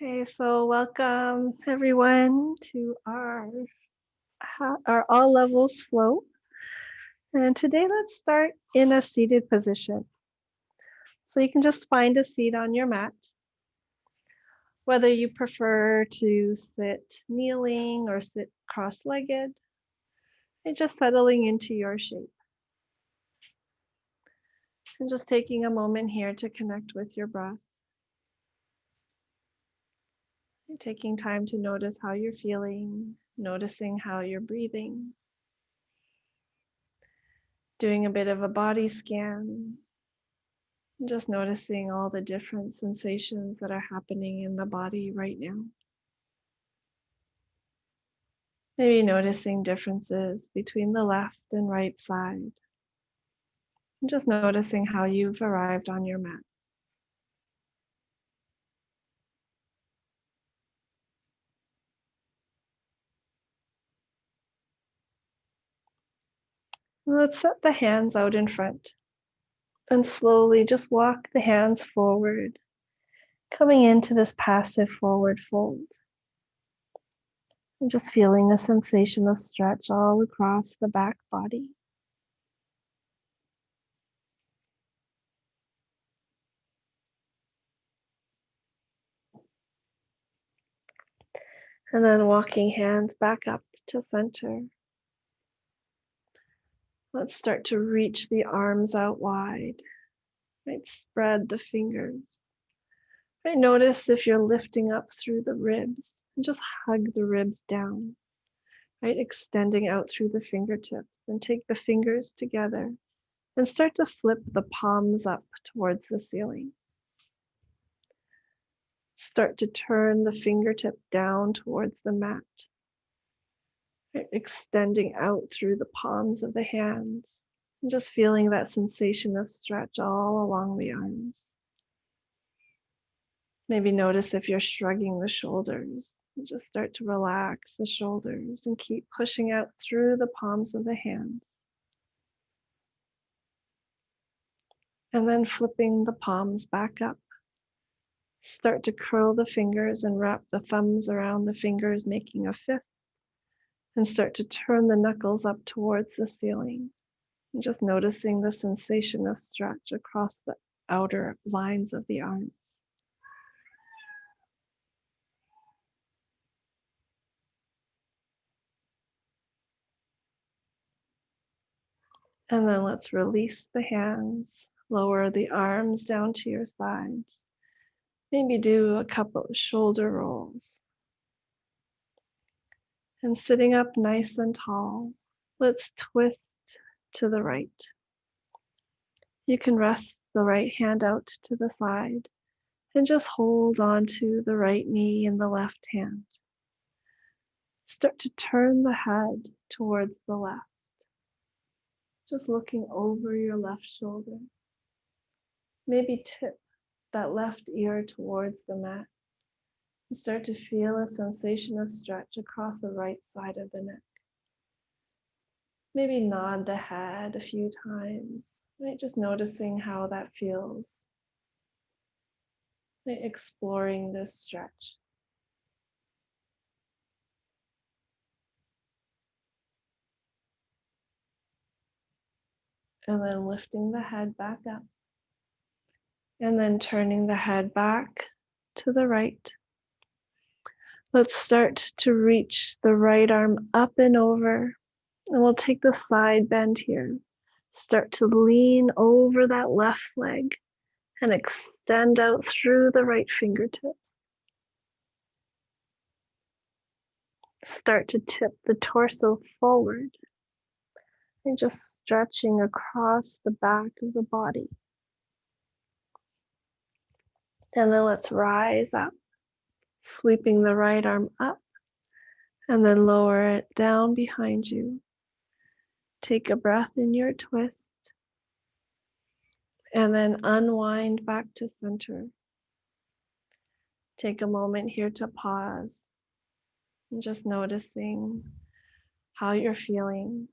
Okay, so welcome everyone to our all levels flow. And today let's start in a seated position. So you can just find a seat on your mat, whether you prefer to sit kneeling or sit cross-legged, and just settling into your shape. And just taking a moment here to connect with your breath. And taking time to notice how you're feeling, noticing how you're breathing. Doing a bit of a body scan, just noticing all the different sensations that are happening in the body right now. Maybe noticing differences between the left and right side. And just noticing how you've arrived on your mat. Let's set the hands out in front and slowly just walk the hands forward, coming into this passive forward fold. And just feeling a sensation of stretch all across the back body. And then walking hands back up to center. Let's start to reach the arms out wide. Right, spread the fingers. Right, notice if you're lifting up through the ribs and just hug the ribs down. Right, extending out through the fingertips, and take the fingers together and start to flip the palms up towards the ceiling. Start to turn the fingertips down towards the mat. Right, extending out through the palms of the hands. And just feeling that sensation of stretch all along the arms. Maybe notice if you're shrugging the shoulders. And just start to relax the shoulders and keep pushing out through the palms of the hands. And then flipping the palms back up. Start to curl the fingers and wrap the thumbs around the fingers, making a fist. And start to turn the knuckles up towards the ceiling. And just noticing the sensation of stretch across the outer lines of the arms. And then let's release the hands, lower the arms down to your sides. Maybe do a couple of shoulder rolls. And sitting up nice and tall, let's twist to the right. You can rest the right hand out to the side and just hold on to the right knee and the left hand. Start to turn the head towards the left, just looking over your left shoulder. Maybe tip that left ear towards the mat and start to feel a sensation of stretch across the right side of the neck. Maybe nod the head a few times, right? Just noticing how that feels, right? Exploring this stretch. And then lifting the head back up. And then turning the head back to the right. Let's start to reach the right arm up and over. And we'll take the side bend here. Start to lean over that left leg and extend out through the right fingertips. Start to tip the torso forward and just stretching across the back of the body. And then let's rise up, sweeping the right arm up and then lower it down behind you. Take a breath in your twist and then unwind back to center. Take a moment here to pause and just noticing how you're feeling.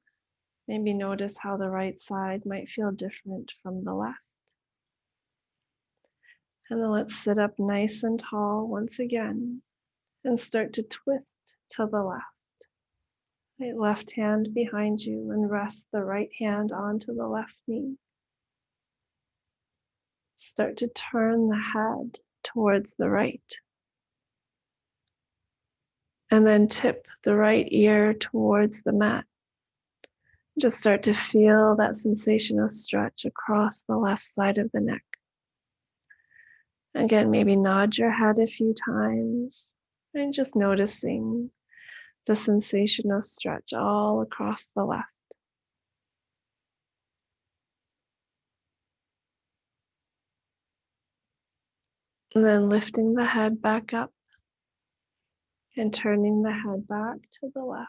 Maybe notice how the right side might feel different from the left. And then let's sit up nice and tall once again and start to twist to the left. Right, left hand behind you and rest the right hand onto the left knee. Start to turn the head towards the right. And then tip the right ear towards the mat. Just start to feel that sensation of stretch across the left side of the neck. Again, maybe nod your head a few times and just noticing the sensation of stretch all across the left. And then lifting the head back up and turning the head back to the left.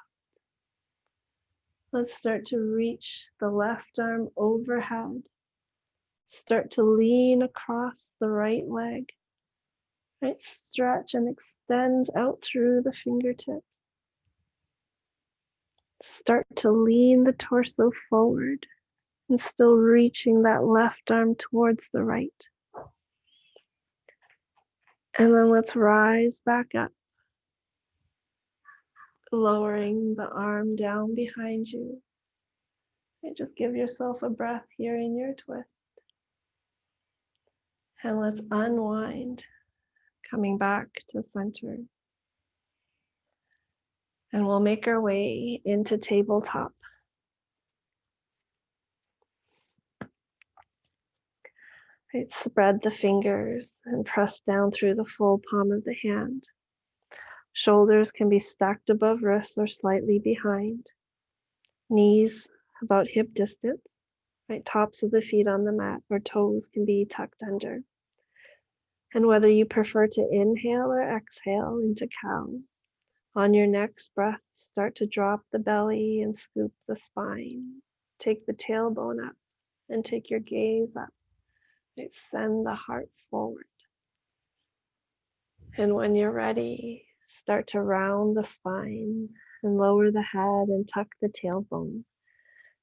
Let's start to reach the left arm overhead. Start to lean across the right leg. Right, stretch and extend out through the fingertips. Start to lean the torso forward and still reaching that left arm towards the right. And then let's rise back up, lowering the arm down behind you. And just give yourself a breath here in your twist. And let's unwind, coming back to center. And we'll make our way into tabletop. Right, spread the fingers and press down through the full palm of the hand. Shoulders can be stacked above wrists or slightly behind. Knees about hip distance. Right, tops of the feet on the mat or toes can be tucked under. And whether you prefer to inhale or exhale into cow, on your next breath, start to drop the belly and scoop the spine. Take the tailbone up and take your gaze up. Right, send the heart forward. And when you're ready, start to round the spine and lower the head and tuck the tailbone.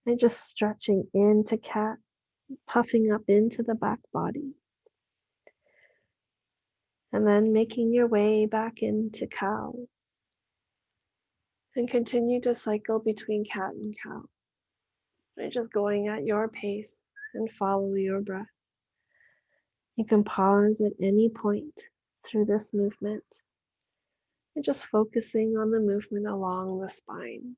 And just stretching into cat, puffing up into the back body. And then making your way back into cow. And continue to cycle between cat and cow. Right, just going at your pace and follow your breath. You can pause at any point through this movement and just focusing on the movement along the spine.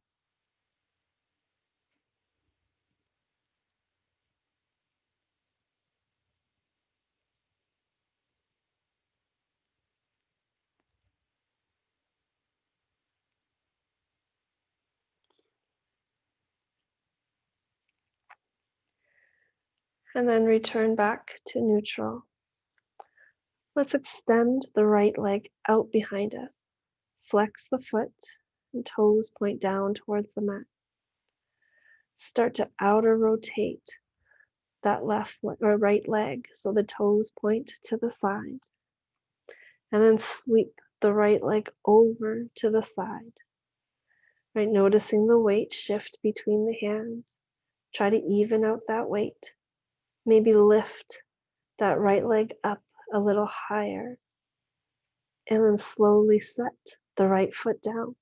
And then return back to neutral. Let's extend the right leg out behind us. Flex the foot and toes point down towards the mat. Start to outer rotate that left or right leg so the toes point to the side. And then sweep the right leg over to the side. Right, noticing the weight shift between the hands. Try to even out that weight. Maybe lift that right leg up a little higher. And then slowly set the right foot down.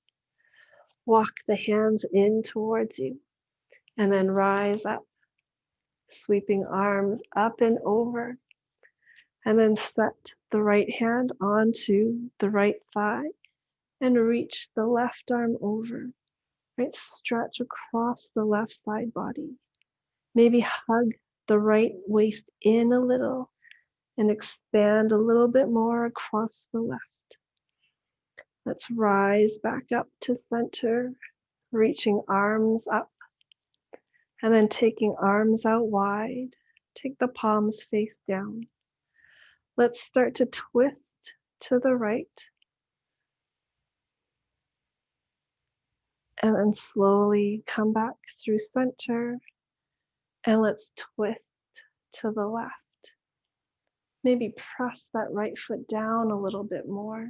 Walk the hands in towards you. And then rise up. Sweeping arms up and over. And then set the right hand onto the right thigh. And reach the left arm over. Right, stretch across the left side body. Maybe hug the right waist in a little and expand a little bit more across the left. Let's rise back up to center, reaching arms up, and then taking arms out wide. Take the palms face down. Let's start to twist to the right. And then slowly come back through center. And let's twist to the left. Maybe press that right foot down a little bit more.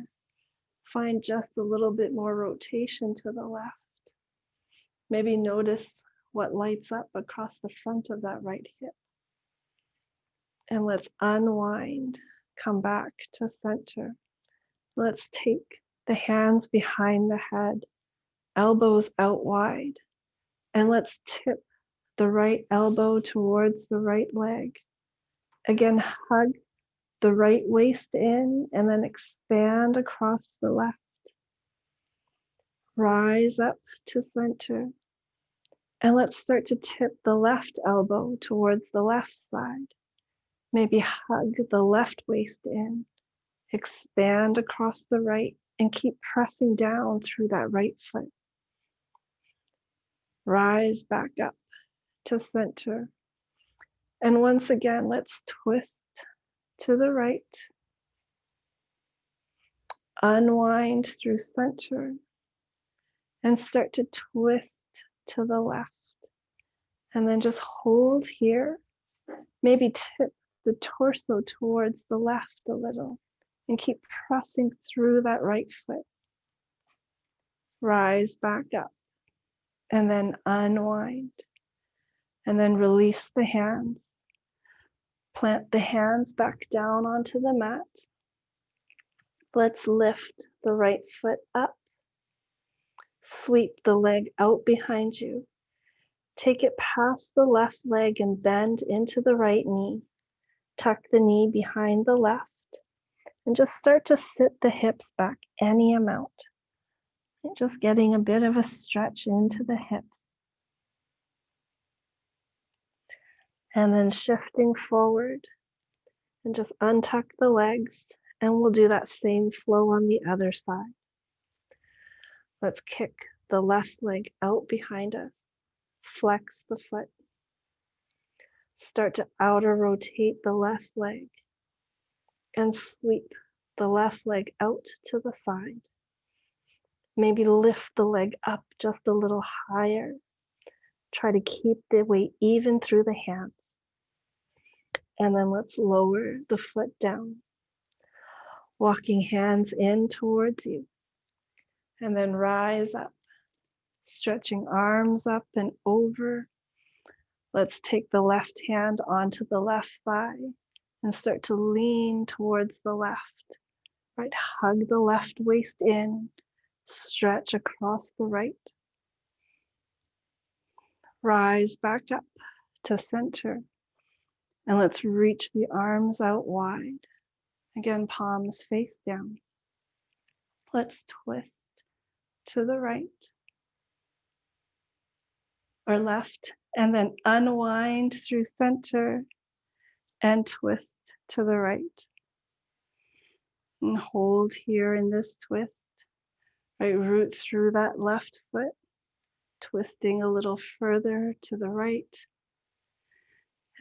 Find just a little bit more rotation to the left. Maybe notice what lights up across the front of that right hip. And let's unwind, come back to center. Let's take the hands behind the head, elbows out wide, and let's tip the right elbow towards the right leg. Again, hug the right waist in and then expand across the left. Rise up to center. And let's start to tip the left elbow towards the left side. Maybe hug the left waist in. Expand across the right and keep pressing down through that right foot. Rise back up to center. And once again, let's twist to the right. Unwind through center and start to twist to the left. And then just hold here. Maybe tip the torso towards the left a little and keep pressing through that right foot. Rise back up and then unwind and then release the hands. Plant the hands back down onto the mat. Let's lift the right foot up. Sweep the leg out behind you. Take it past the left leg and bend into the right knee. Tuck the knee behind the left and just start to sit the hips back any amount. And just getting a bit of a stretch into the hips. And then shifting forward and just untuck the legs, and we'll do that same flow on the other side. Let's kick the left leg out behind us. Flex the foot. Start to outer rotate the left leg and sweep the left leg out to the side. Maybe lift the leg up just a little higher. Try to keep the weight even through the hands. And then let's lower the foot down. Walking hands in towards you. And then rise up. Stretching arms up and over. Let's take the left hand onto the left thigh and start to lean towards the left. Right, hug the left waist in. Stretch across the right. Rise back up to center. And let's reach the arms out wide. Again, palms face down. Let's twist to the right or left, and then unwind through center and twist to the right. And hold here in this twist. Right, root through that left foot, twisting a little further to the right,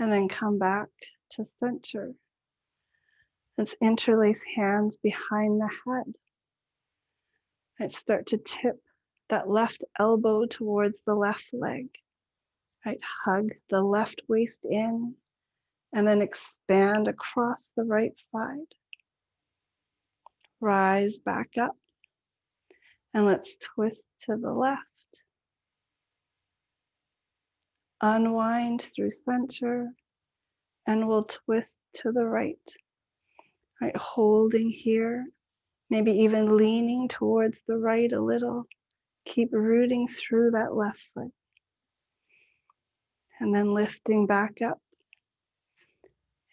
and then come back to center. Let's interlace hands behind the head. Right, start to tip that left elbow towards the left leg. Right, hug the left waist in, and then expand across the right side. Rise back up, and let's twist to the left. Unwind through center, and we'll twist to the right. Right, holding here, maybe even leaning towards the right a little. Keep rooting through that left foot. And then lifting back up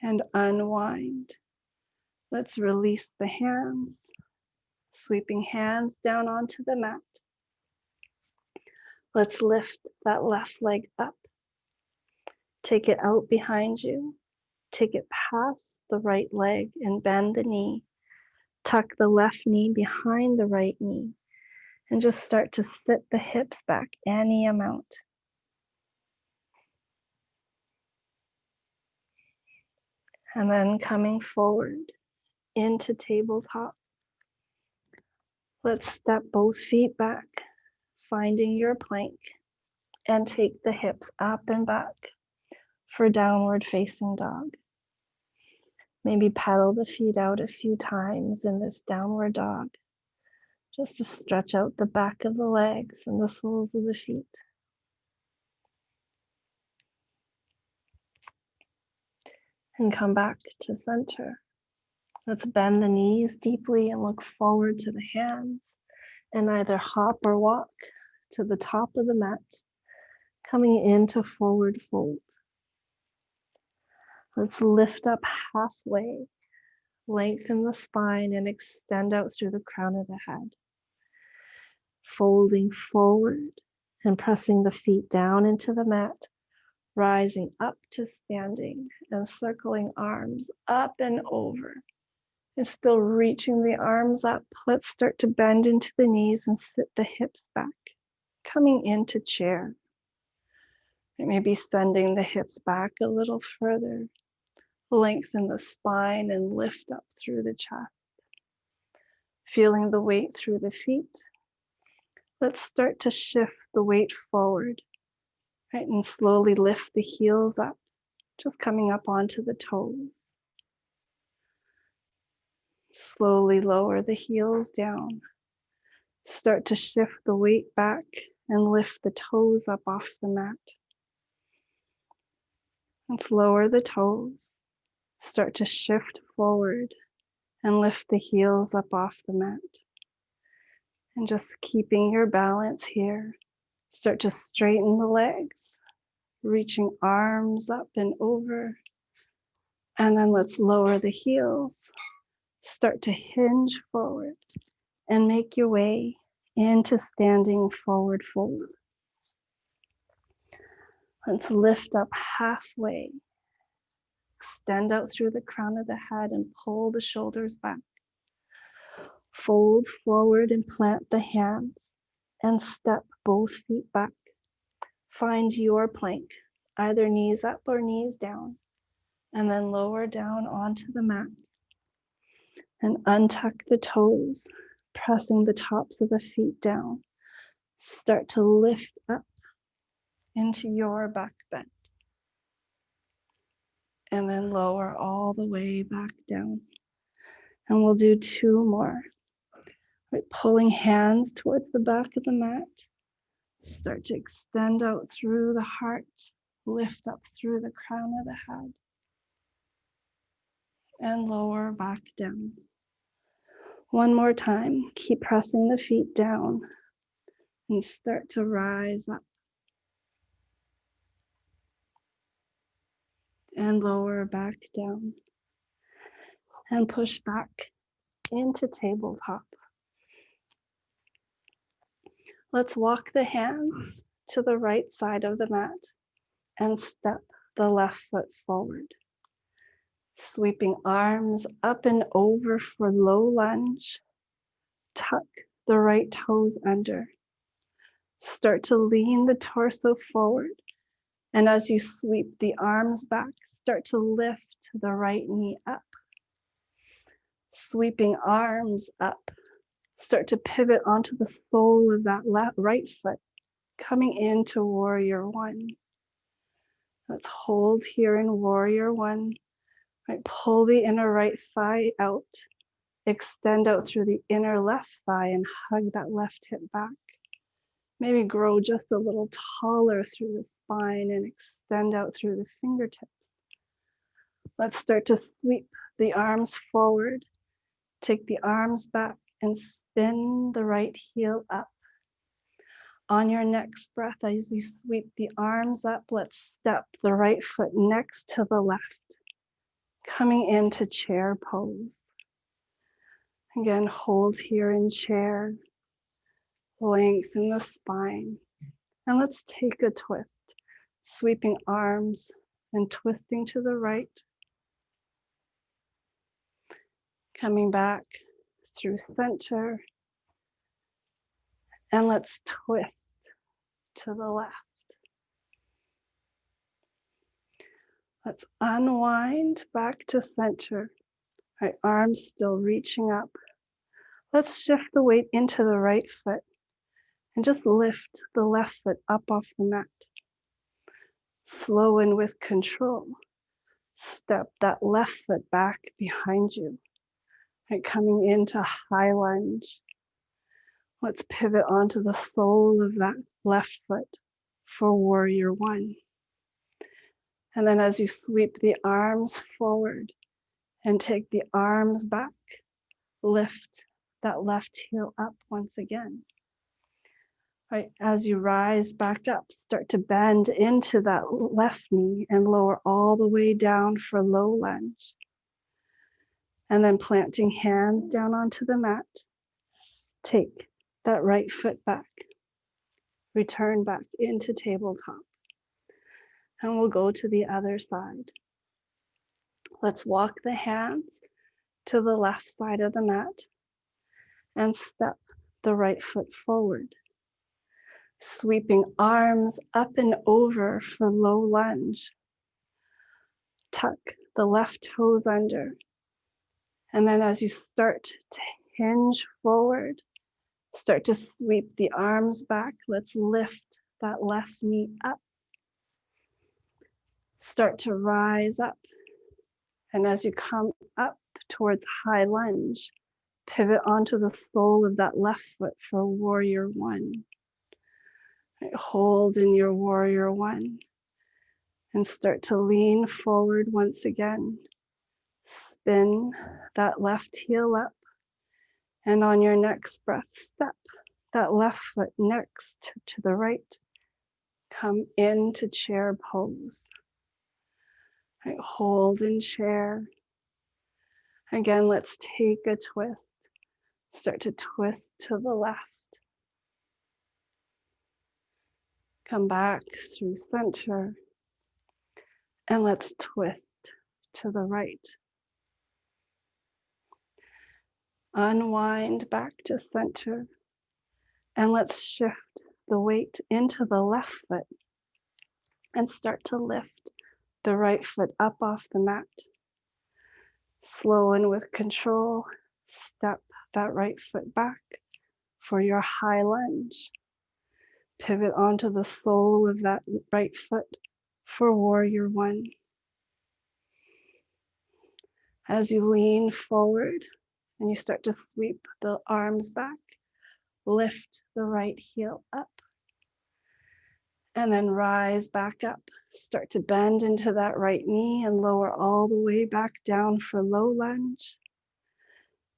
and unwind. Let's release the hands, sweeping hands down onto the mat. Let's lift that left leg up. Take it out behind you. Take it past the right leg and bend the knee. Tuck the left knee behind the right knee and just start to sit the hips back any amount. And then coming forward into tabletop. Let's step both feet back, finding your plank, and take the hips up and back for downward facing dog. Maybe pedal the feet out a few times in this downward dog, just to stretch out the back of the legs and the soles of the feet. And come back to center. Let's bend the knees deeply and look forward to the hands and either hop or walk to the top of the mat, coming into forward fold. Let's lift up halfway, lengthen the spine and extend out through the crown of the head. Folding forward and pressing the feet down into the mat, rising up to standing and circling arms up and over. And still reaching the arms up, let's start to bend into the knees and sit the hips back, coming into chair. Maybe sending the hips back a little further, lengthen the spine and lift up through the chest. Feeling the weight through the feet. Let's start to shift the weight forward, right? And slowly lift the heels up, just coming up onto the toes. Slowly lower the heels down. Start to shift the weight back and lift the toes up off the mat. Let's lower the toes. Start to shift forward and lift the heels up off the mat. And just keeping your balance here. Start to straighten the legs, reaching arms up and over. And then let's lower the heels. Start to hinge forward and make your way into standing forward fold. Let's lift up halfway. Extend out through the crown of the head and pull the shoulders back. Fold forward and plant the hands and step both feet back. Find your plank, either knees up or knees down, and then lower down onto the mat. And untuck the toes, pressing the tops of the feet down. Start to lift up into your back bend. And then lower all the way back down. And we'll do 2 more. Right, pulling hands towards the back of the mat. Start to extend out through the heart. Lift up through the crown of the head. And lower back down. 1 more time. Keep pressing the feet down. And start to rise up. And lower back down. And push back into tabletop. Let's walk the hands to the right side of the mat and step the left foot forward. Sweeping arms up and over for low lunge. Tuck the right toes under. Start to lean the torso forward. And as you sweep the arms back, start to lift the right knee up. Sweeping arms up. Start to pivot onto the sole of that right foot, coming into warrior 1. Let's hold here in warrior 1. Right, pull the inner right thigh out. Extend out through the inner left thigh and hug that left hip back. Maybe grow just a little taller through the spine and extend out through the fingertips. Let's start to sweep the arms forward. Take the arms back and spin the right heel up. On your next breath, as you sweep the arms up, let's step the right foot next to the left, coming into chair pose. Again, hold here in chair, lengthen the spine, and let's take a twist, sweeping arms and twisting to the right, coming back through center, and let's twist to the left. Let's unwind back to center. Right, arms still reaching up. Let's shift the weight into the right foot and just lift the left foot up off the mat. Slow and with control. Step that left foot back behind you. Right, coming into high lunge. Let's pivot onto the sole of that left foot for warrior 1. And then as you sweep the arms forward And take the arms back. Lift that left heel up once again. Right, as you rise back up, start to bend into that left knee and lower all the way down for low lunge. And then planting hands down onto the mat, take that right foot back. Return back into tabletop. And we'll go to the other side. Let's walk the hands to the left side of the mat and step the right foot forward. Sweeping arms up and over for low lunge. Tuck the left toes under. And then as you start to hinge forward, start to sweep the arms back. Let's lift that left knee up. Start to rise up. And as you come up towards high lunge, pivot onto the sole of that left foot for warrior one. Hold in your warrior one and start to lean forward once again. Spin that left heel up, and on your next breath, step that left foot next to the right. Come into chair pose. Hold in chair. Again, let's take a twist. Start to twist to the left. Come back through center. And let's twist to the right. Unwind back to center. And let's shift the weight into the left foot and start to lift the right foot up off the mat. Slow and with control, step that right foot back for your high lunge. Pivot onto the sole of that right foot for warrior one. As you lean forward and you start to sweep the arms back, lift the right heel up. And then rise back up. Start to bend into that right knee and lower all the way back down for low lunge.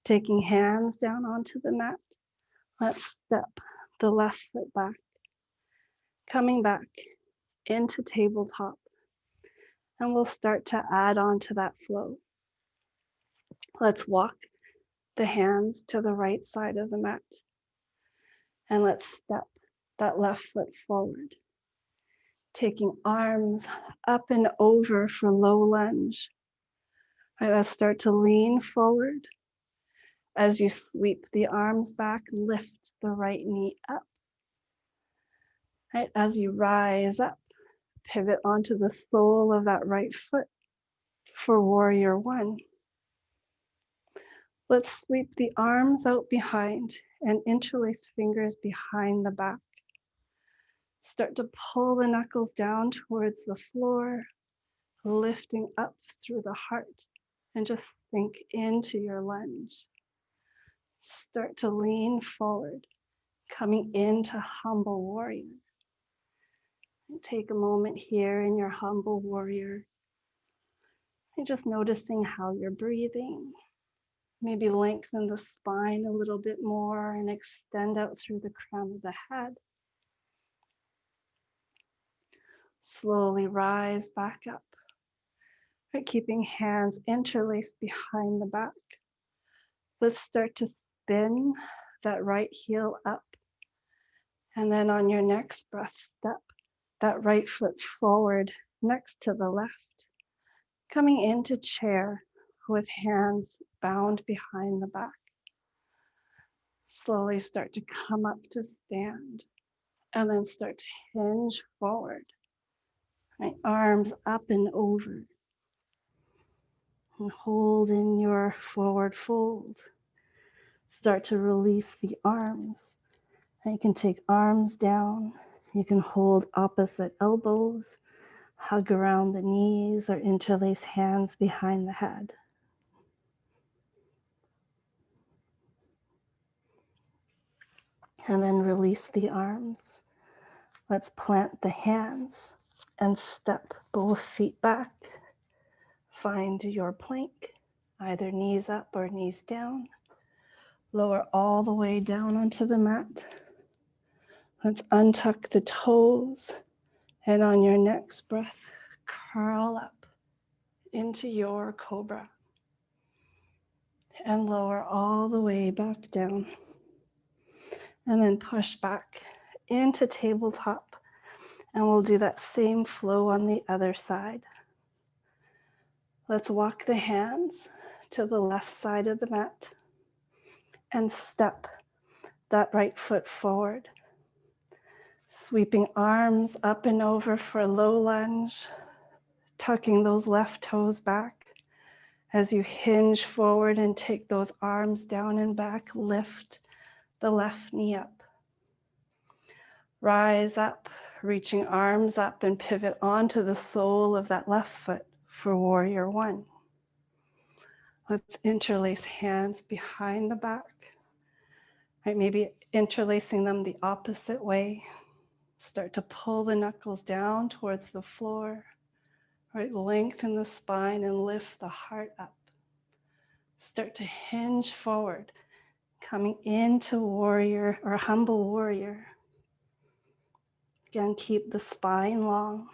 Taking hands down onto the mat, let's step the left foot back. Coming back into tabletop. And we'll start to add on to that flow. Let's walk the hands to the right side of the mat. And let's step that left foot forward. Taking arms up and over for low lunge. All right, let's start to lean forward. As you sweep the arms back, lift the right knee up. All right, as you rise up, pivot onto the sole of that right foot for warrior one. Let's sweep the arms out behind and interlace fingers behind the back. Start to pull the knuckles down towards the floor, lifting up through the heart, and just sink into your lunge. Start to lean forward, coming into humble warrior. And take a moment here in your humble warrior, and just noticing how you're breathing. Maybe lengthen the spine a little bit more and extend out through the crown of the head. Slowly rise back up. Right, keeping hands interlaced behind the back. Let's start to spin that right heel up. And then on your next breath, step that right foot forward next to the left. Coming into chair with hands bound behind the back. Slowly start to come up to stand. And then start to hinge forward. Right, arms up and over. And hold in your forward fold. Start to release the arms. And you can take arms down. You can hold opposite elbows, hug around the knees, or interlace hands behind the head. And then release the arms. Let's plant the hands and step both feet back. Find your plank. either knees up or knees down. Lower all the way down onto the mat. Let's untuck the toes, and on your next breath, curl up into your cobra. And lower all the way back down. And then push back into tabletop. And we'll do that same flow on the other side. Let's walk the hands to the left side of the mat and step that right foot forward. Sweeping arms up and over for a low lunge, tucking those left toes back. As you hinge forward and take those arms down and back, lift the left knee up. Rise up, reaching arms up and pivot onto the sole of that left foot for warrior one. Let's interlace hands behind the back. Right, maybe interlacing them the opposite way. Start to pull the knuckles down towards the floor. Right, lengthen the spine and lift the heart up. Start to hinge forward, coming into warrior or humble warrior. Again, keep the spine long.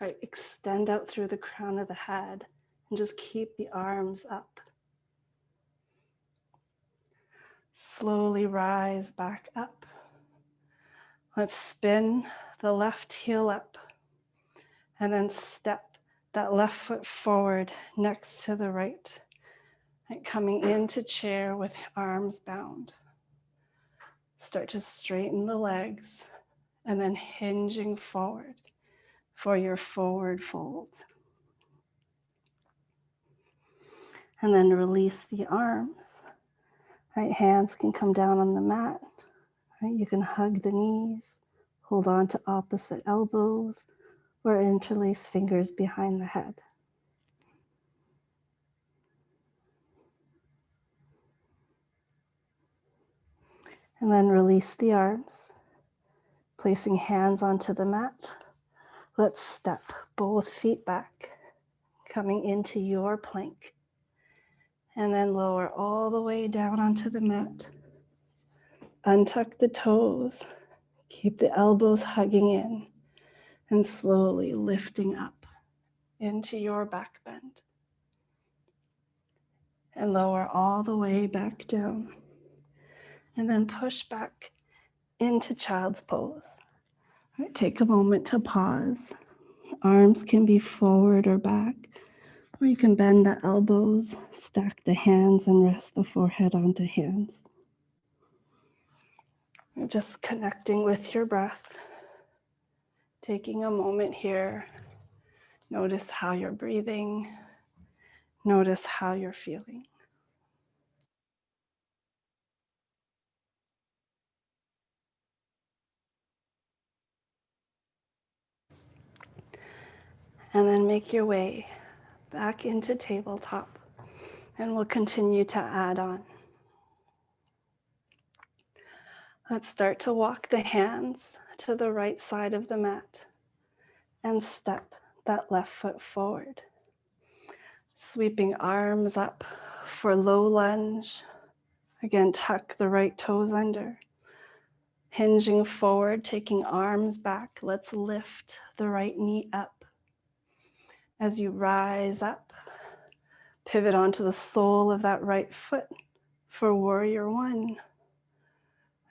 Right, extend out through the crown of the head and just keep the arms up. Slowly rise back up. Let's spin the left heel up and then step that left foot forward next to the right. Right, coming into chair with arms bound. Start to straighten the legs and then hinging forward for your forward fold. And then release the arms. Right, hands can come down on the mat. Right, you can hug the knees, hold on to opposite elbows, or interlace fingers behind the head. And then release the arms, placing hands onto the mat. Let's step both feet back, coming into your plank. And then lower all the way down onto the mat. Untuck the toes, keep the elbows hugging in, and slowly lifting up into your back bend. And lower all the way back down. And then push back into child's pose. Right, take a moment to pause. Arms can be forward or back, or you can bend the elbows, stack the hands, and rest the forehead onto hands. You're just connecting with your breath, taking a moment here. Notice how you're breathing. Notice how you're feeling. And then make your way back into tabletop, and we'll continue to add on. Let's start to walk the hands to the right side of the mat and step that left foot forward. Sweeping arms up for low lunge. Again, tuck the right toes under. Hinging forward, taking arms back. Let's lift the right knee up. As you rise up, pivot onto the sole of that right foot for warrior one.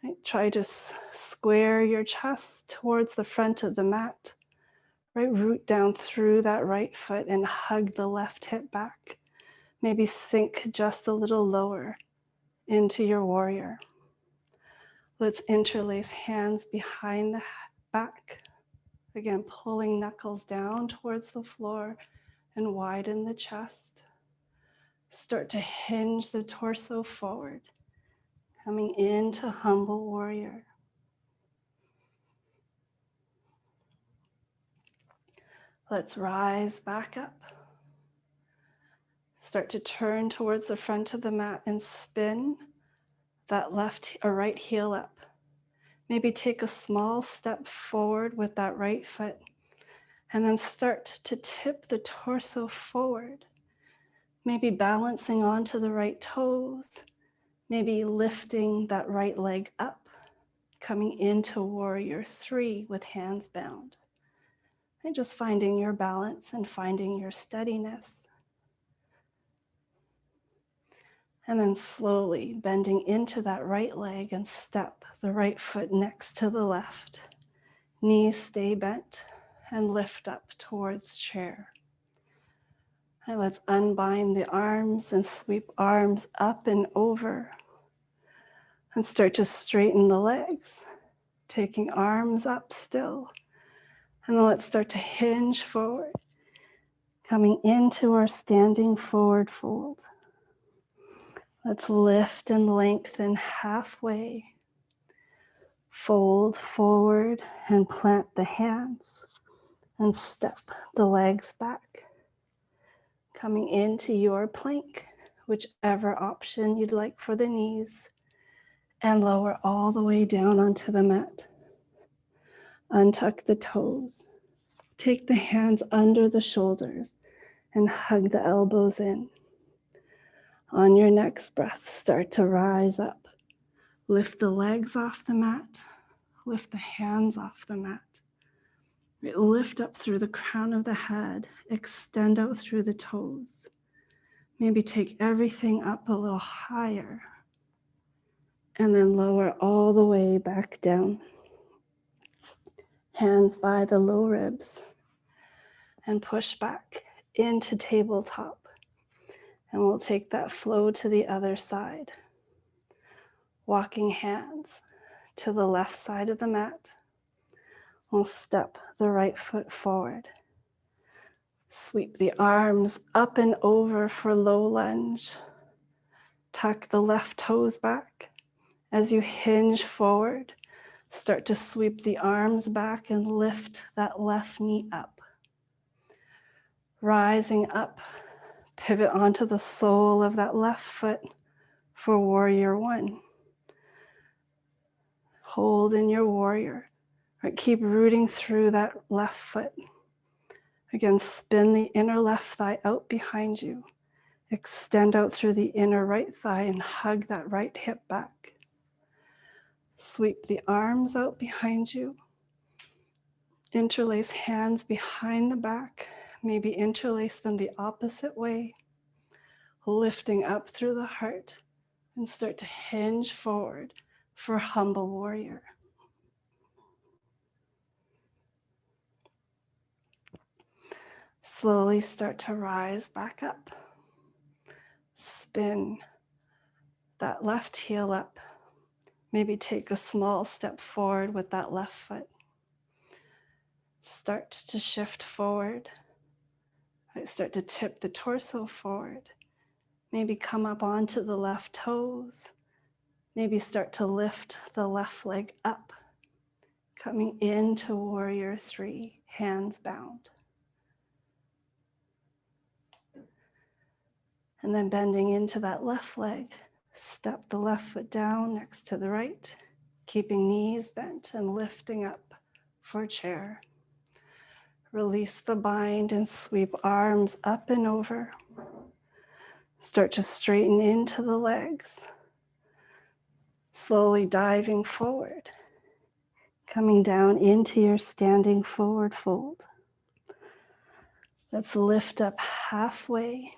Right, try to square your chest towards the front of the mat. Right, root down through that right foot and hug the left hip back. Maybe sink just a little lower into your warrior. Let's interlace hands behind the back. Again, pulling knuckles down towards the floor and widen the chest. Start to hinge the torso forward, coming into humble warrior. Let's rise back up. Start to turn towards the front of the mat and spin that left or right heel up. Maybe take a small step forward with that right foot and then start to tip the torso forward. Maybe balancing onto the right toes, maybe lifting that right leg up, coming into warrior 3 with hands bound. And just finding your balance and finding your steadiness. And then slowly bending into that right leg and step the right foot next to the left. Knees stay bent and lift up towards chair. And let's unbind the arms and sweep arms up and over. And start to straighten the legs, taking arms up still. And then let's start to hinge forward, coming into our standing forward fold. Let's lift and lengthen halfway. Fold forward and plant the hands and step the legs back. Coming into your plank, whichever option you'd like for the knees, and lower all the way down onto the mat. Untuck the toes. Take the hands under the shoulders and hug the elbows in. On your next breath, start to rise up. Lift the legs off the mat. Lift the hands off the mat. Lift up through the crown of the head. Extend out through the toes. Maybe take everything up a little higher. And then lower all the way back down. Hands by the low ribs. And push back into tabletop. And we'll take that flow to the other side. Walking hands to the left side of the mat. We'll step the right foot forward. Sweep the arms up and over for low lunge. Tuck the left toes back. As you hinge forward, start to sweep the arms back and lift that left knee up. Rising up, pivot onto the sole of that left foot for warrior 1. Hold in your warrior. Right, keep rooting through that left foot. Again, spin the inner left thigh out behind you. Extend out through the inner right thigh and hug that right hip back. Sweep the arms out behind you. Interlace hands behind the back. Maybe interlace them the opposite way. Lifting up through the heart and start to hinge forward for humble warrior. Slowly start to rise back up. Spin that left heel up. Maybe take a small step forward with that left foot. Start to shift forward. Right, start to tip the torso forward. Maybe come up onto the left toes. Maybe start to lift the left leg up. Coming into warrior 3, hands bound. And then bending into that left leg. Step the left foot down next to the right, keeping knees bent and lifting up for chair. Release the bind and sweep arms up and over. Start to straighten into the legs. Slowly diving forward, coming down into your standing forward fold. Let's lift up halfway.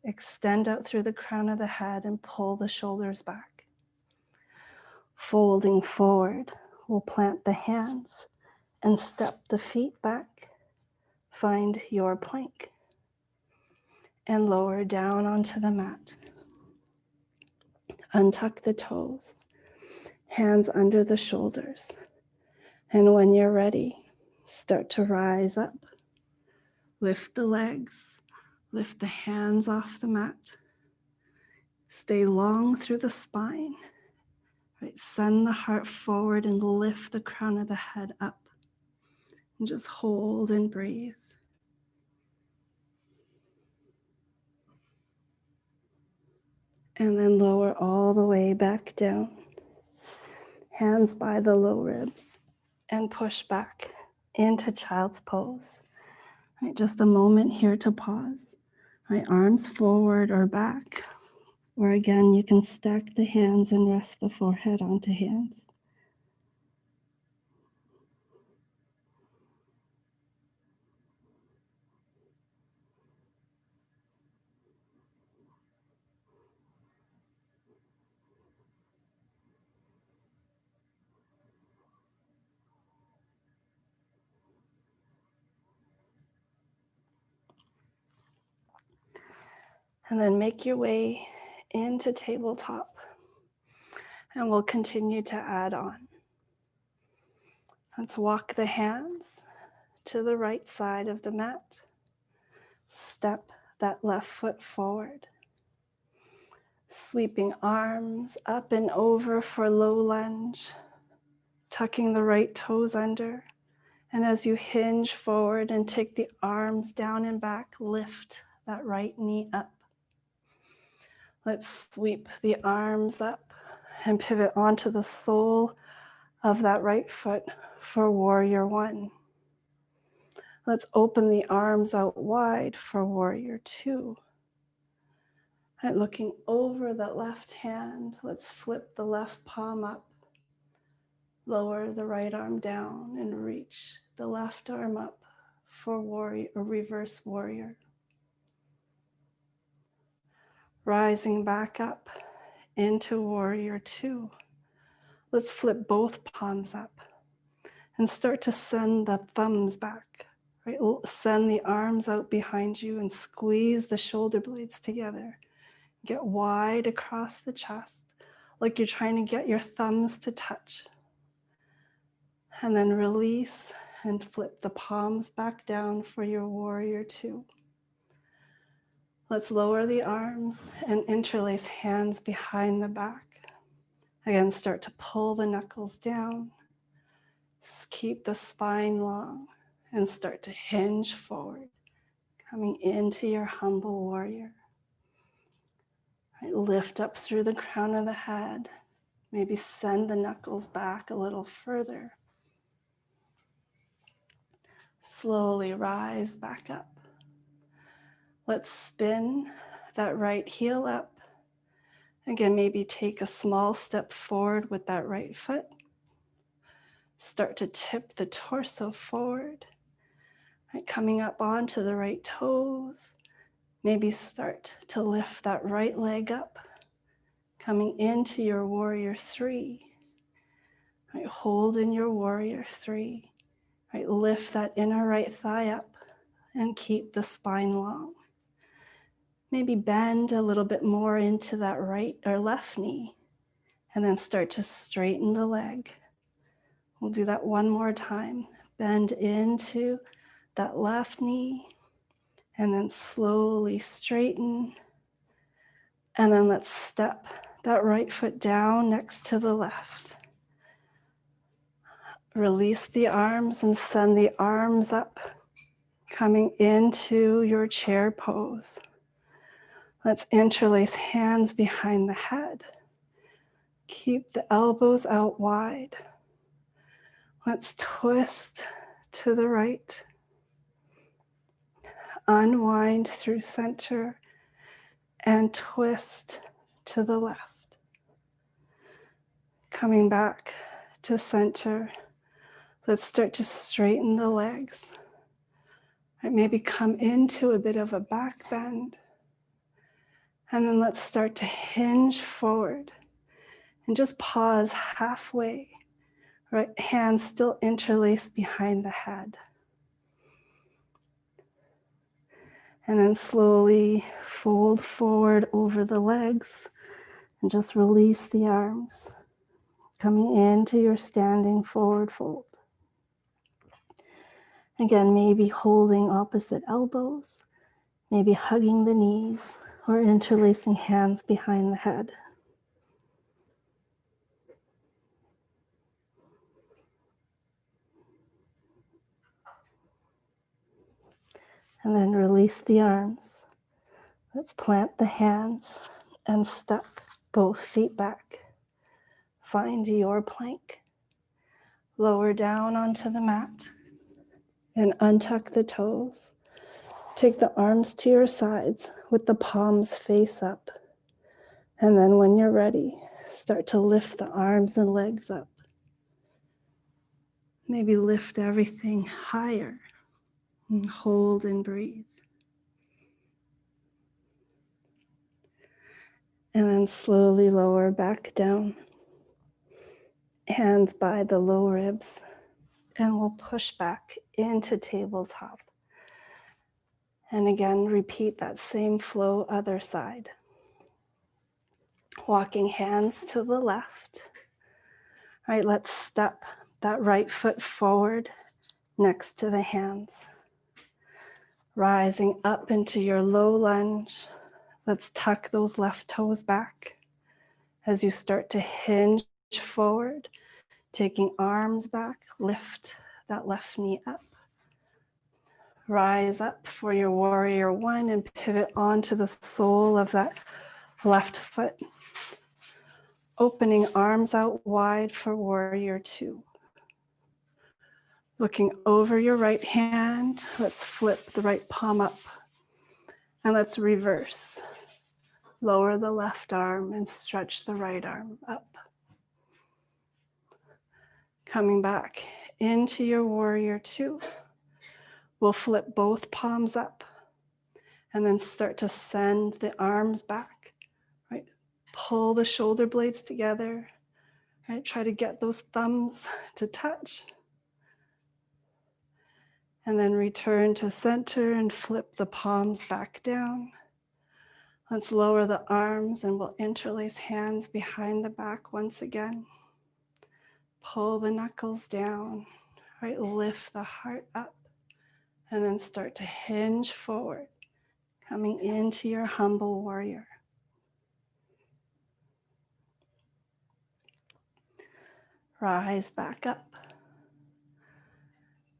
Extend out through the crown of the head and pull the shoulders back. Folding forward, we'll plant the hands and step the feet back. Find your plank and lower down onto the mat. Untuck the toes, hands under the shoulders. And when you're ready, start to rise up. Lift the legs. Lift the hands off the mat. Stay long through the spine. Right, send the heart forward and lift the crown of the head up. And just hold and breathe. And then lower all the way back down. Hands by the low ribs. And push back into child's pose. Right, just a moment here to pause. My arms forward or back. Or again, you can stack the hands and rest the forehead onto hands. And then make your way into tabletop. And we'll continue to add on. Let's walk the hands to the right side of the mat. Step that left foot forward. Sweeping arms up and over for low lunge. Tucking the right toes under. And as you hinge forward and take the arms down and back, lift that right knee up. Let's sweep the arms up and pivot onto the sole of that right foot for warrior one. Let's open the arms out wide for warrior two. And looking over the left hand, let's flip the left palm up. Lower the right arm down and reach the left arm up for warrior or reverse warrior. Rising back up into warrior two. Let's flip both palms up and start to send the thumbs back. Right? Send the arms out behind you and squeeze the shoulder blades together. Get wide across the chest, like you're trying to get your thumbs to touch. And then release and flip the palms back down for your warrior two. Let's lower the arms and interlace hands behind the back. Again, start to pull the knuckles down. Keep the spine long and start to hinge forward, coming into your humble warrior. Right, lift up through the crown of the head. Maybe send the knuckles back a little further. Slowly rise back up. Let's spin that right heel up. Again, maybe take a small step forward with that right foot. Start to tip the torso forward. Right, coming up onto the right toes. Maybe start to lift that right leg up. Coming into your warrior three. Right, hold in your warrior three. Right, lift that inner right thigh up and keep the spine long. Maybe bend a little bit more into that right or left knee and then start to straighten the leg. We'll do that one more time. Bend into that left knee and then slowly straighten. And then let's step that right foot down next to the left. Release the arms and send the arms up, coming into your chair pose. Let's interlace hands behind the head. Keep the elbows out wide. Let's twist to the right. Unwind through center and twist to the left. Coming back to center. Let's start to straighten the legs. Right, maybe come into a bit of a back bend. And then let's start to hinge forward and just pause halfway. Right, hands still interlaced behind the head. And then slowly fold forward over the legs and just release the arms. Coming into your standing forward fold. Again, maybe holding opposite elbows, maybe hugging the knees or interlacing hands behind the head. And then release the arms. Let's plant the hands and step both feet back. Find your plank. Lower down onto the mat and untuck the toes. Take the arms to your sides with the palms face up. And then when you're ready, start to lift the arms and legs up. Maybe lift everything higher and hold and breathe. And then slowly lower back down. Hands by the low ribs. And we'll push back into tabletop. And again, repeat that same flow, other side. Walking hands to the left. All right, let's step that right foot forward next to the hands. Rising up into your low lunge. Let's tuck those left toes back as you start to hinge forward, taking arms back, lift that left knee up. Rise up for your warrior one and pivot onto the sole of that left foot. Opening arms out wide for warrior two. Looking over your right hand, let's flip the right palm up and let's reverse. Lower the left arm and stretch the right arm up. Coming back into your warrior two. We'll flip both palms up and then start to send the arms back, right? Pull the shoulder blades together, right? Try to get those thumbs to touch. And then return to center and flip the palms back down. Let's lower the arms and we'll interlace hands behind the back once again. Pull the knuckles down, right? Lift the heart up. And then start to hinge forward, coming into your humble warrior. Rise back up.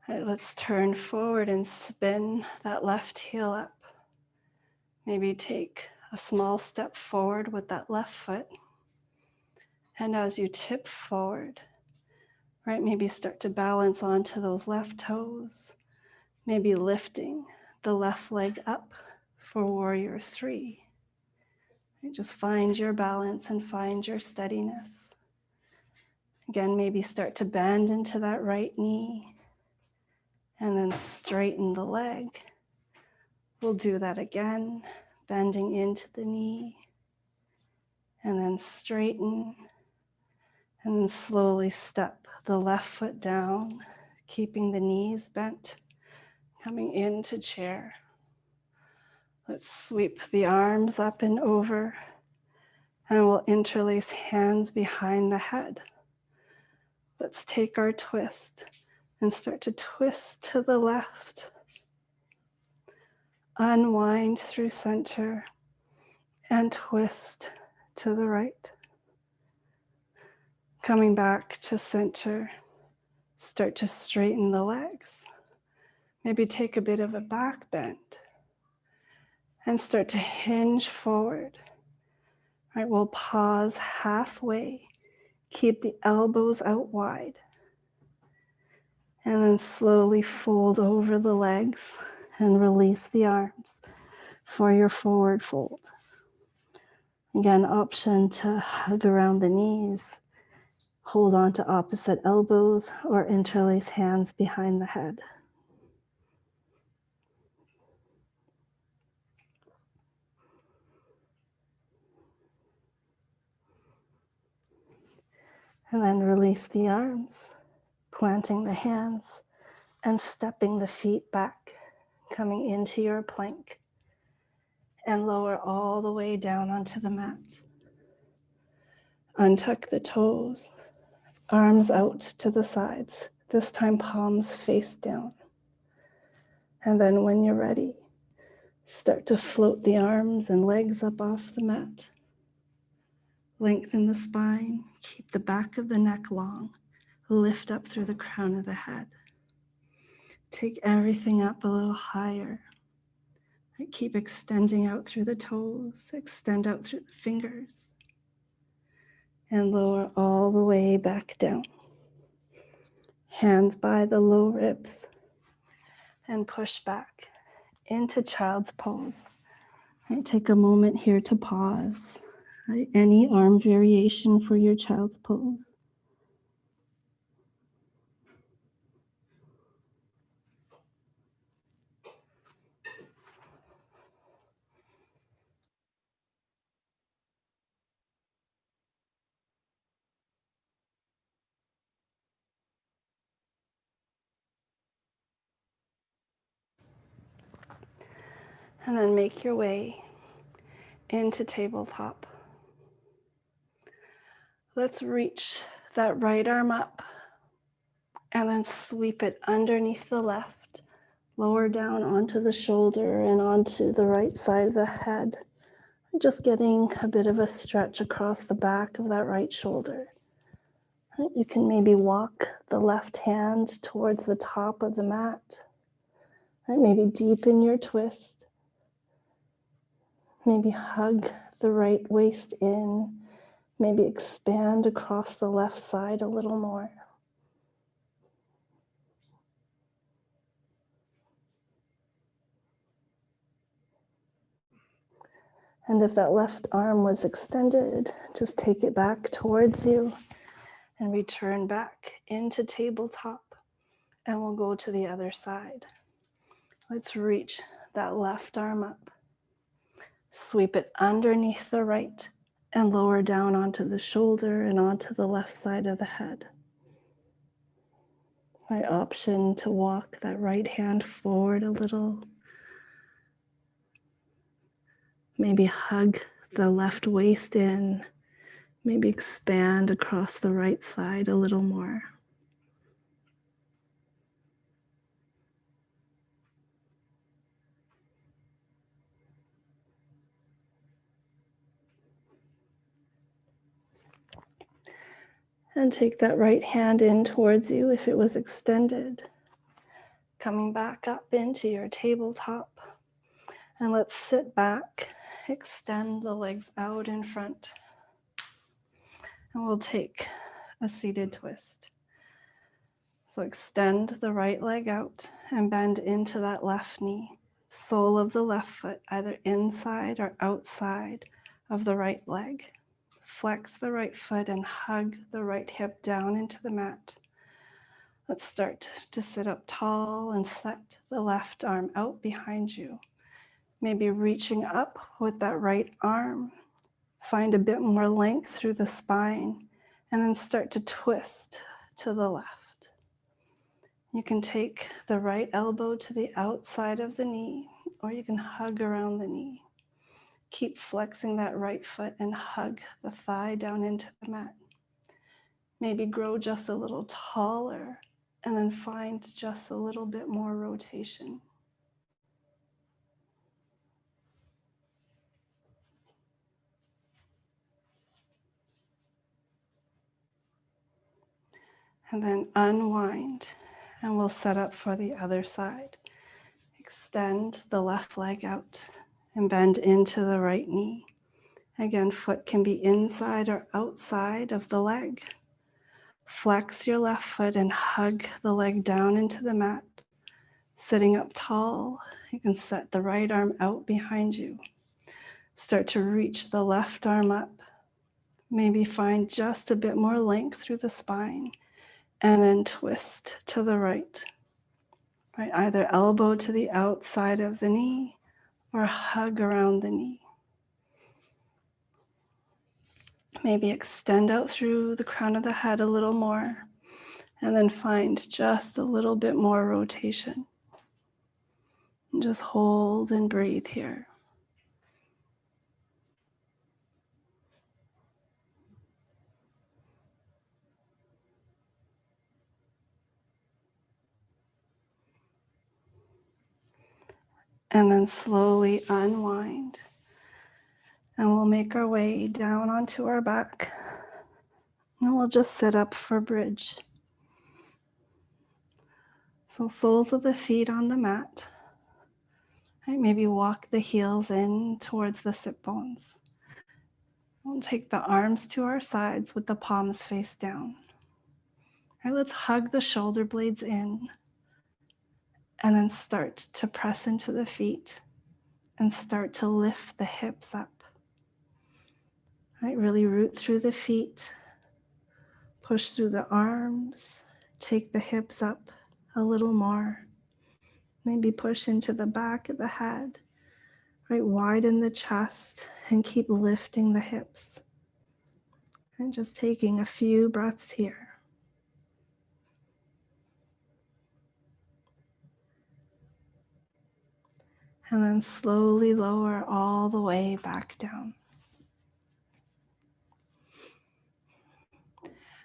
All right, let's turn forward and spin that left heel up. Maybe take a small step forward with that left foot. And as you tip forward, right, maybe start to balance onto those left toes. Maybe lifting the left leg up for warrior three. Right, just find your balance and find your steadiness. Again, maybe start to bend into that right knee and then straighten the leg. We'll do that again, bending into the knee and then straighten and then slowly step the left foot down, keeping the knees bent, coming into chair. Let's sweep the arms up and over and we'll interlace hands behind the head. Let's take our twist and start to twist to the left. Unwind through center and twist to the right. Coming back to center, start to straighten the legs. Maybe take a bit of a back bend and start to hinge forward. All right, we'll pause halfway. Keep the elbows out wide. And then slowly fold over the legs and release the arms for your forward fold. Again, option to hug around the knees, hold on to opposite elbows, or interlace hands behind the head. And then release the arms, planting the hands and stepping the feet back, coming into your plank and lower all the way down onto the mat. Untuck the toes, arms out to the sides, this time palms face down. And then when you're ready, start to float the arms and legs up off the mat. Lengthen the spine, keep the back of the neck long, lift up through the crown of the head. Take everything up a little higher. Keep extending out through the toes, extend out through the fingers, and lower all the way back down. Hands by the low ribs, and push back into child's pose. Right, take a moment here to pause. Right, any arm variation for your child's pose. And then make your way into tabletop. Let's reach that right arm up and then sweep it underneath the left, lower down onto the shoulder and onto the right side of the head. Just getting a bit of a stretch across the back of that right shoulder. You can maybe walk the left hand towards the top of the mat. Maybe deepen your twist. Maybe hug the right waist in. Maybe expand across the left side a little more. And if that left arm was extended, just take it back towards you and return back into tabletop. And we'll go to the other side. Let's reach that left arm up. Sweep it underneath the right and lower down onto the shoulder and onto the left side of the head. My option to walk that right hand forward a little. Maybe hug the left waist in. Maybe expand across the right side a little more. And take that right hand in towards you if it was extended. Coming back up into your tabletop. And let's sit back, extend the legs out in front. And we'll take a seated twist. So extend the right leg out and bend into that left knee. Sole of the left foot, either inside or outside of the right leg. Flex the right foot and hug the right hip down into the mat. Let's start to sit up tall and set the left arm out behind you. Maybe reaching up with that right arm. Find a bit more length through the spine and then start to twist to the left. You can take the right elbow to the outside of the knee, or you can hug around the knee. Keep flexing that right foot and hug the thigh down into the mat. Maybe grow just a little taller and then find just a little bit more rotation. And then unwind, and we'll set up for the other side. Extend the left leg out and bend into the right knee. Again, foot can be inside or outside of the leg. Flex your left foot and hug the leg down into the mat. Sitting up tall, you can set the right arm out behind you. Start to reach the left arm up. Maybe find just a bit more length through the spine and then twist to the right. Right, either elbow to the outside of the knee or hug around the knee. Maybe extend out through the crown of the head a little more and then find just a little bit more rotation. And just hold and breathe here. And then slowly unwind. And we'll make our way down onto our back. And we'll just sit up for bridge. So soles of the feet on the mat. Right, maybe walk the heels in towards the sit bones. We'll take the arms to our sides with the palms face down. All right, let's hug the shoulder blades in And then start to press into the feet and start to lift the hips up. Right, really root through the feet, push through the arms, take the hips up a little more. Maybe push into the back of the head, right, widen the chest and keep lifting the hips. And just taking a few breaths here. And then slowly lower all the way back down.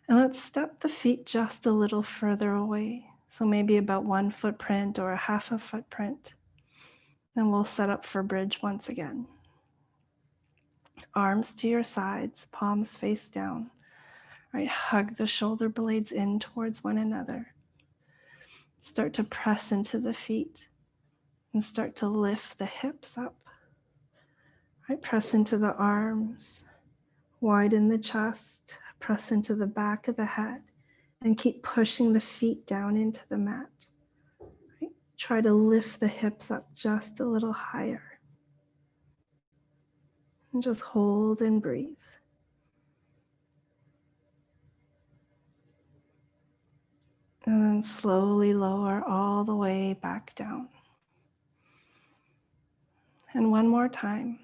And let's step the feet just a little further away. So maybe about 1 footprint or a half a footprint. Then we'll set up for bridge once again. Arms to your sides, palms face down. Right, hug the shoulder blades in towards one another. Start to press into the feet and start to lift the hips up. Right, press into the arms, widen the chest, press into the back of the head, and keep pushing the feet down into the mat. Right, try to lift the hips up just a little higher. And just hold and breathe. And then slowly lower all the way back down. And one more time,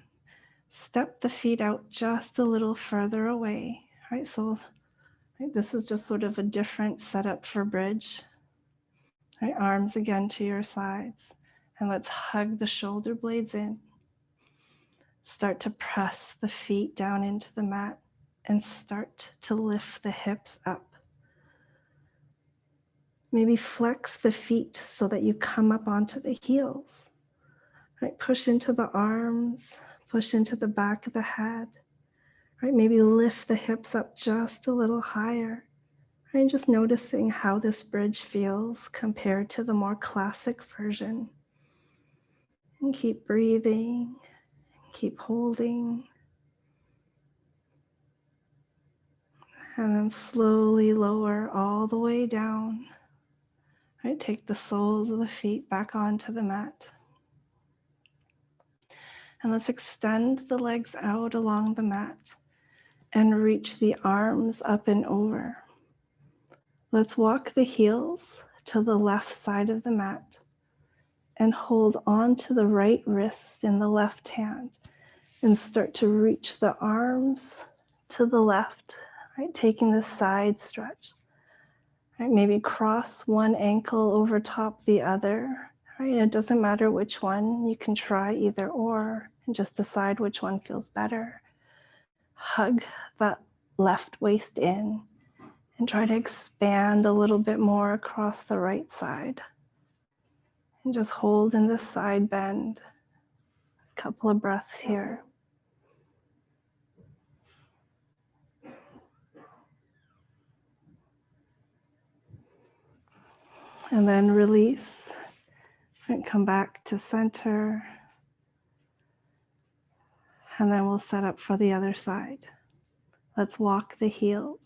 step the feet out just a little further away. Right, so this is just sort of a different setup for bridge. Right, arms again to your sides. And let's hug the shoulder blades in. Start to press the feet down into the mat and start to lift the hips up. Maybe flex the feet so that you come up onto the heels. Right, push into the arms, push into the back of the head. Right, maybe lift the hips up just a little higher. Right, and just noticing how this bridge feels compared to the more classic version. And keep breathing, keep holding. And then slowly lower all the way down. Right, take the soles of the feet back onto the mat. And let's extend the legs out along the mat and reach the arms up and over. Let's walk the heels to the left side of the mat and hold on to the right wrist in the left hand and start to reach the arms to the left, right? Taking the side stretch. Right, maybe cross one ankle over top the other. Right, it doesn't matter which one. You can try either or and just decide which one feels better. Hug that left waist in and try to expand a little bit more across the right side. And just hold in this side bend. A couple of breaths here. And then release and come back to center. And then we'll set up for the other side. Let's walk the heels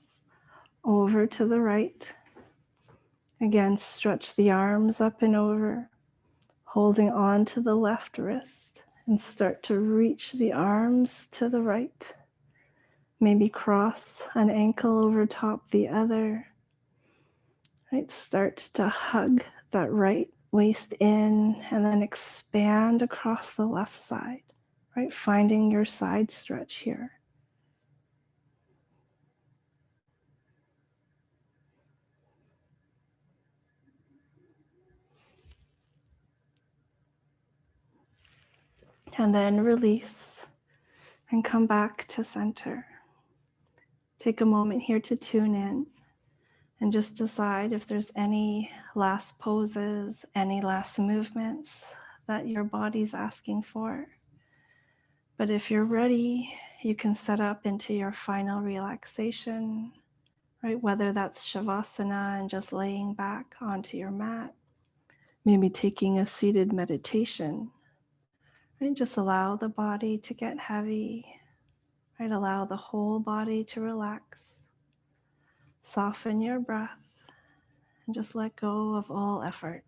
over to the right. Again, stretch the arms up and over, holding on to the left wrist, and start to reach the arms to the right. Maybe cross an ankle over top the other. Right, start to hug that right waist in and then expand across the left side, right? Finding your side stretch here. And then release and come back to center. Take a moment here to tune in and just decide if there's any last poses, any last movements that your body's asking for. But if you're ready, you can set up into your final relaxation, right? Whether that's Shavasana and just laying back onto your mat, maybe taking a seated meditation, right? Just allow the body to get heavy, right? Allow the whole body to relax. Soften your breath and just let go of all effort.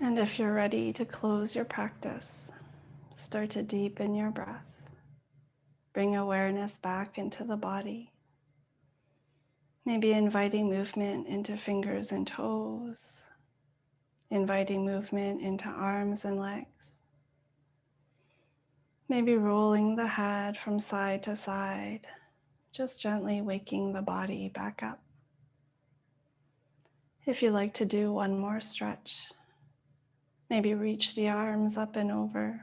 And if you're ready to close your practice, start to deepen your breath. Bring awareness back into the body. Maybe inviting movement into fingers and toes, inviting movement into arms and legs. Maybe rolling the head from side to side, just gently waking the body back up. If you like to do one more stretch, maybe reach the arms up and over.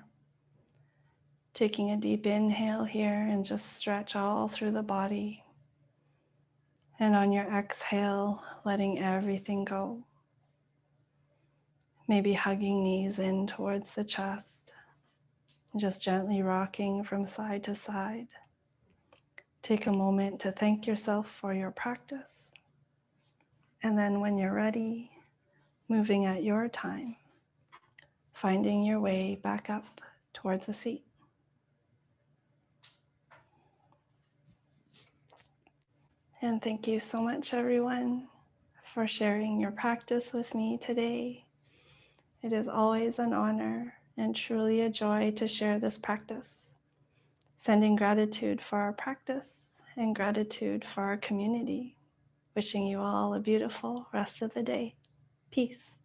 Taking a deep inhale here and just stretch all through the body. And on your exhale, letting everything go. Maybe hugging knees in towards the chest. Just gently rocking from side to side. Take a moment to thank yourself for your practice. And then when you're ready, moving at your time, finding your way back up towards a seat. And thank you so much, everyone, for sharing your practice with me today. It is always an honor and truly a joy to share this practice. Sending gratitude for our practice and gratitude for our community. Wishing you all a beautiful rest of the day. Peace.